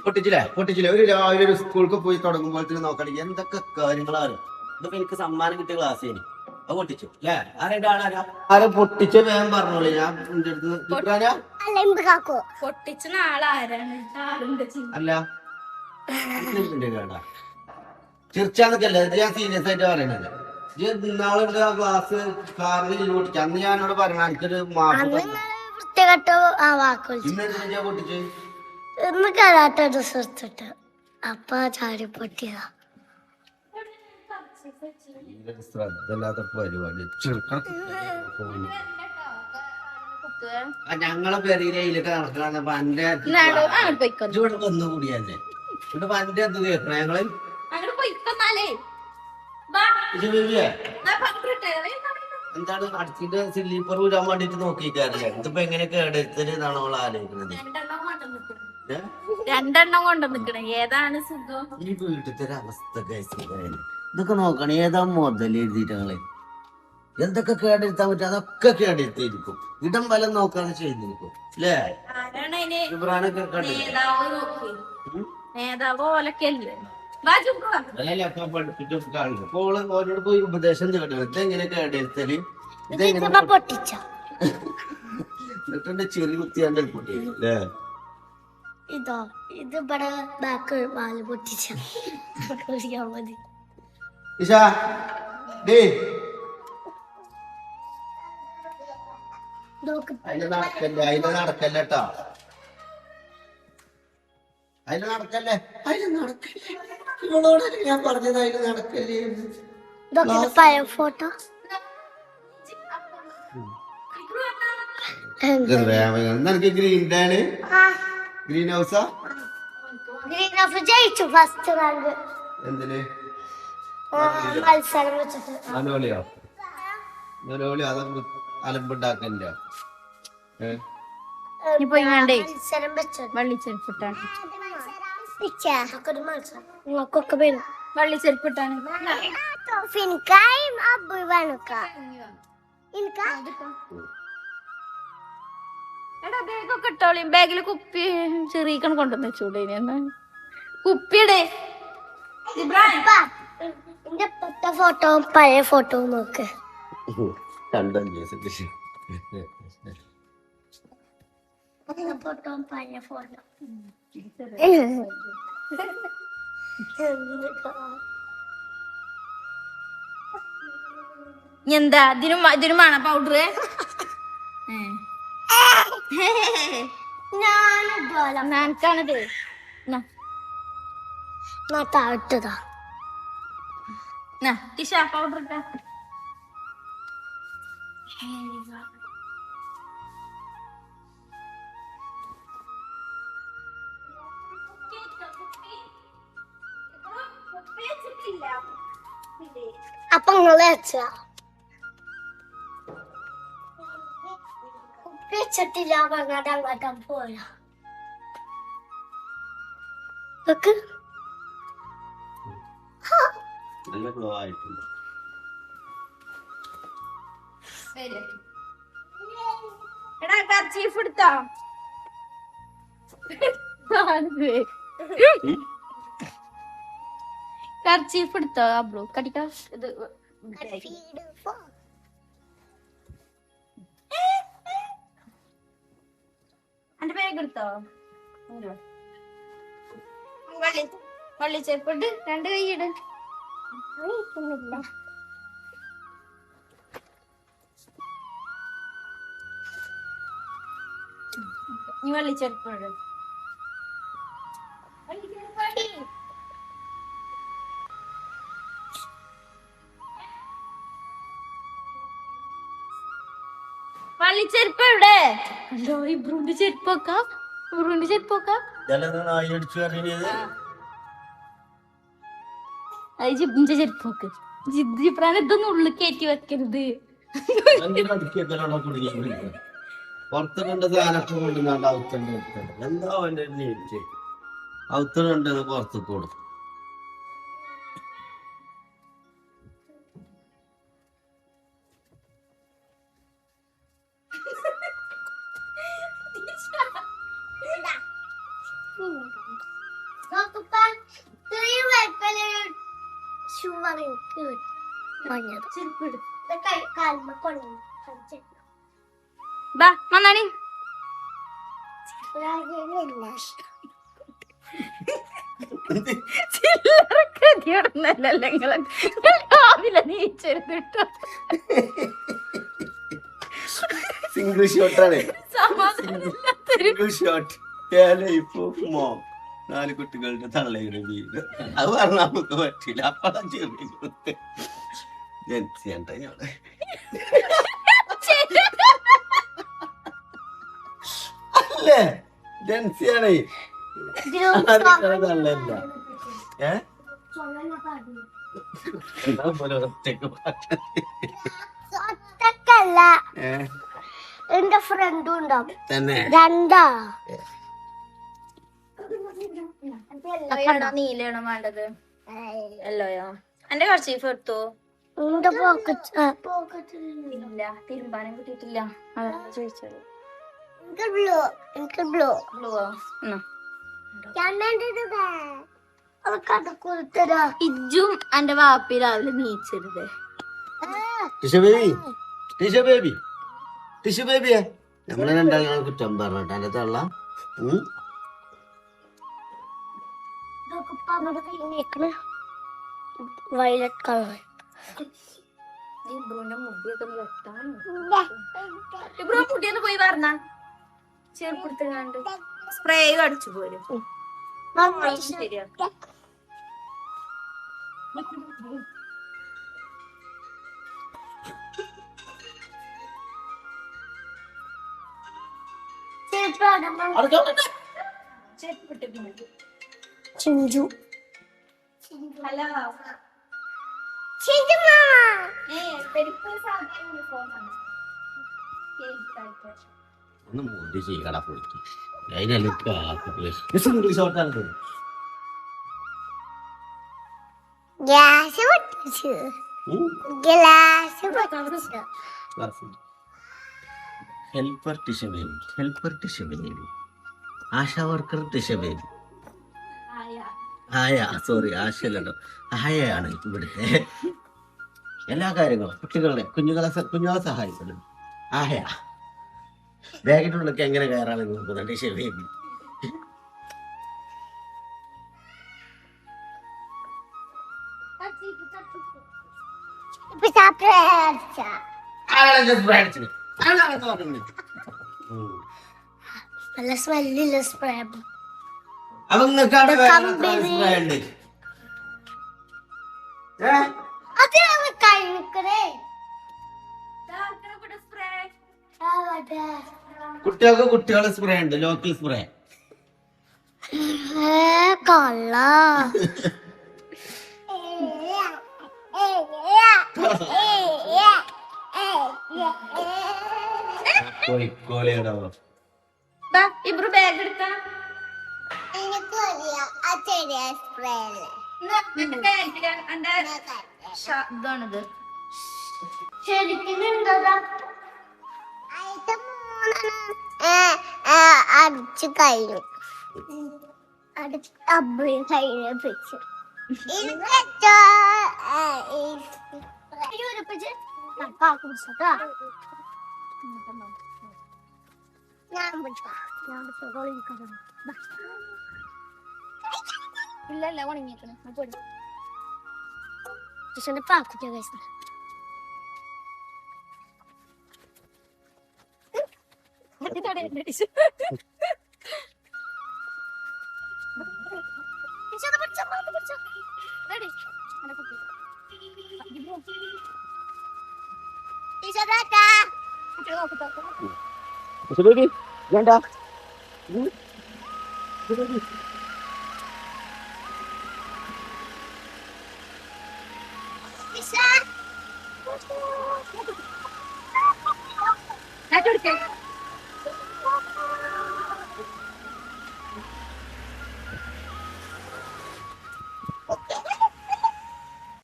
പൊട്ടിച്ചില്ലേ ഒരു രാവിലെ ഒരു സ്കൂൾക്ക് പോയി തുടങ്ങുമ്പോഴത്തേക്ക് നോക്കണെങ്കിൽ എന്തൊക്കെ കാര്യങ്ങളാണ്. ഇതിപ്പോ എനിക്ക് സമ്മാനം കിട്ടിയ ക്ലാസ് ഇനി അത് പൊട്ടിച്ചു അല്ലേ? ആരെ പൊട്ടിച്ച വേഗം പറഞ്ഞോളൂ. ഞാൻ എന്റെ അടുത്ത് പൊട്ടിച്ച നാളാരാണ് അല്ല ചിരിച്ചാന്നൊക്കെയല്ലേ ഞാൻ സീരിയസ് ആയിട്ട് പറയണത്. ഇന്നാളുണ്ട് ആ ക്ലാസ് കാറിൽ പൊട്ടിച്ചു. അന്ന് ഞാനോട് പറയണ എനിക്കൊരു മാസം ഇന്നെന്തിനാ പൊട്ടിച്ച് അപ്പ ചാടി പൊട്ടിയതാ. ശ്രദ്ധല്ലാത്ത പരിപാടി. ഞങ്ങളെ പെരയിലേക്ക് നടക്കണപ്പോ എന്റെ ഇവിടെ വന്നുകൂടിയല്ലേ ഇവിടെ പന്റെ എന്ത് കേൾക്കണ ഞങ്ങള് എന്താണ് അടുത്തിന്റെ സ്ലീപ്പർ ഊരാൻ വേണ്ടിട്ട് നോക്കിക്കാറില്ല. ഇതിപ്പോ എങ്ങനെ കേടെടുത്തത് എന്നാണ് നമ്മൾ ആലോചിക്കുന്നത്. രണ്ടെണ്ണം കൊണ്ടുവന്നിക്കണേ ഏതാണ് സുഖം ഈ വീട്ടിലത്തെ ഒരു അവസ്ഥ. ഇതൊക്കെ നോക്കണേ ഏതാ മുതൽ എഴുതിയിട്ടങ്ങളെ എന്തൊക്കെ കേടെടുത്താൻ പറ്റും അതൊക്കെ കേടെടുത്തിരിക്കും. ഇടം വലം നോക്കാതെ ചെയ്തിരിക്കും അല്ലേ? ഓരോട് പോയി ഉപദേശം തേടും. ഇതെങ്ങനെ കേടെടുത്തല് ഇതെങ്ങനെ എന്നിട്ടെന്റെ ചെറിയ കുത്തിയാണ്ട് പൊട്ടി അല്ലേ? ഇതോ ഇത് ഇവിടെ ബാക്ക് വാല് പൊട്ടിച്ച മതി. അതിന് നടക്കല്ലേട്ടാ. അതിന് നടക്കല്ലേ ഇവളോട് ഞാൻ പറഞ്ഞത്. അതിന് നടക്കല്ലേ പഴയ ഫോട്ടോ എനിക്ക് ഗ്രീൻ ഗ്രീൻ ഹൗസാ ജയിച്ചു ഫസ്റ്റ് റാങ്ക്. എന്തിന് മത്സരം വെച്ചിട്ട് മനോളിയോ അതൊക്കെ അലമ്പുണ്ടാക്കല്ലോ. മത്സരം വെച്ചത് വള്ളിച്ചെരുപ്പിട്ടാണ് നിങ്ങൾക്കൊക്കെ വരും. വള്ളിച്ചെരുപ്പിട്ടാണ് എടാ ബാഗൊക്കെ ഇട്ടോളി. ബാഗില് കുപ്പി ചെറിയ കൊണ്ടുവന്ന് വെച്ചൂടെ എന്നാ കുപ്പിയുടെ എന്റെ ഇപ്പത്തെ ഫോട്ടോവും പഴയ ഫോട്ടോവും നോക്ക്. ഫോട്ടോ പഴയ ഫോട്ടോ എന്താ ഇതിനുമാണ് പൗഡർ. ഞാനിട്ടാണത് താഴ്ത്തതാ ടിഷ പൗഡർ ഇട്ടാ അപ്പൊ നിങ്ങളെ കുപ്പി വെച്ചിട്ടില്ല പറഞ്ഞാൽ അങ്ങോട്ടും പോരാ. നല്ല ഗ്ലോ ആയിട്ടുണ്ട്. എടാ കർച്ചീഫ് എടുത്തോ? കർച്ചീഫ് എടുത്തോ? അബ്ലു കടിക്കാ ഇത് എന്റെ ബാഗ് എടുത്തോ? വള്ളിച്ചെരുപ്പിട്ട് 2 കൈയിട്. നീ വള്ളിച്ചെരുപ്പിട്. വള്ളിച്ചെരുപ്പ് എവിടെ? അല്ലോ ഇബ്രൂന്റെ ചെരുപ്പൊക്കെ ജിബിന്റെ ചെരുപ്പൊക്കെ ജിബ്രാൻ ഇതൊന്നും ഉള്ളിൽ കയറ്റി വെക്കരുത്. പുറത്ത് കണ്ട സാധനമൊക്കെ കൊണ്ടുവന്നാണ്ട് ഔത്തണ്ട് എന്താ ഔത്തണ്ട് പുറത്ത് കൊടുക്കും. നോക്കുമ്പോ ഇത്രയും വലിപ്പമുള്ള ഷൂ ആണ് എനിക്ക് വാങ്ങിയത്. ഇത് കാൽമ കൊണ്ടുവന്നു കളിച്ചിട്ട്. ബാ വന്നാണി ചില്ലറക്കടിയോടൊന്നല്ലല്ലോ നിങ്ങള് രാവിലെ നീച്ചെടുത്തിട്ടോ സിംഗിൾ ഷോട്ടാണ്. സമാധാനമില്ലാത്തൊരു സിംഗിൾ ഷോട്ട്. ഇപ്പൊ മോം 4 കുട്ടികളുടെ തള്ളയുടെ വീട് അത് പറഞ്ഞാൽ നമുക്ക് പറ്റില്ല. അപ്പഴാ ചെറിയ ജനിച്ചേണ്ട അല്ലേ ജൻസിയാണേ തള്ളല്ല. ഒറ്റക്കല്ല എന്റെ ഫ്രണ്ടും ഉണ്ടാവും തന്നെ രണ്ടാ. നീലയാണോ വേണ്ടത്? എല്ലോയോ? എന്റെ കർച്ചീഫ് എടുത്തോ? എന്റെ പോക്കറ്റ് ഇല്ല, തിരുമ്പാനും കിട്ടിയിട്ടില്ല. അതാണ് ചോദിച്ചത്. എനിക്ക് ബ്ലൂ. എനിക്ക് ബ്ലൂ. ബ്ലൂവോ? അത് കൊടുത്തരാ. ഇജ്ജും എന്റെ വാപ്പി രാവിലെ നീച്ചരുത്. ടിഷ ബേബി ടിഷ ബേബിയാ നമ്മളെ രണ്ടാളുകൾ കുറ്റം പറഞ്ഞിട്ട് എന്റെ തള്ള. Violet colour. ഇബ്രുവിന്റെ മുടിയൊക്കെ വെട്ടാണ്. ഇബ്രു മുടിയൊന്ന് പോയി പറഞ്ഞ ചെറുപ്പെടുത്തുകാണ്ട് സ്പ്രേ അടിച്ചു പോരും. ശരിയാ. ചിഞ്ചു. ഹലോ. ചിഞ്ചു ഒന്ന് മുടി ചെയ്യടാ പോയിട്ട് അതിനെല്ലാം സിംഗിൾ ഷോട്ടാണ്. ഗ്യാസ് പൊട്ടിച്ചു. ഗ്ലാസ് പൊട്ടിച്ചു. Helper Tisha baby helper Tisha baby ASHA worker Tisha baby. ആയ സോറി ആശയല്ലോ ആയയാണ് ഇവിടുത്തെ എല്ലാ കാര്യങ്ങളും കുഞ്ഞുങ്ങളെ സഹായിക്കണം. ആയ ബാഗിനുള്ളൊക്കെ എങ്ങനെ കയറാണെന്ന് നോക്കുന്നുണ്ട് ടിഷ ബേബി. നല്ല സ്മെല്ലില്ല സ്പ്രേ. അപ്പൊ നിങ്ങൾക്ക് അവിടെ സ്പ്രേ ഉണ്ട്. അത് കഴിക്കണേ. കുട്ടികൾക്ക് കുട്ടികളെ സ്പ്രേ ഉണ്ട്, ലോക്കൽ സ്പ്രേ. കൊള്ള ഇബ്രു ബാഗ് എടുക്കാം. ഇതാണിത്. ശരിക്കും അടിച്ചു കഴിഞ്ഞു. കഴിഞ്ഞു ഇല്ലല്ല ഉണങ്ങിയേക്കണേ. പാക്കുറ്റ കഴിച്ചു. ഞാൻ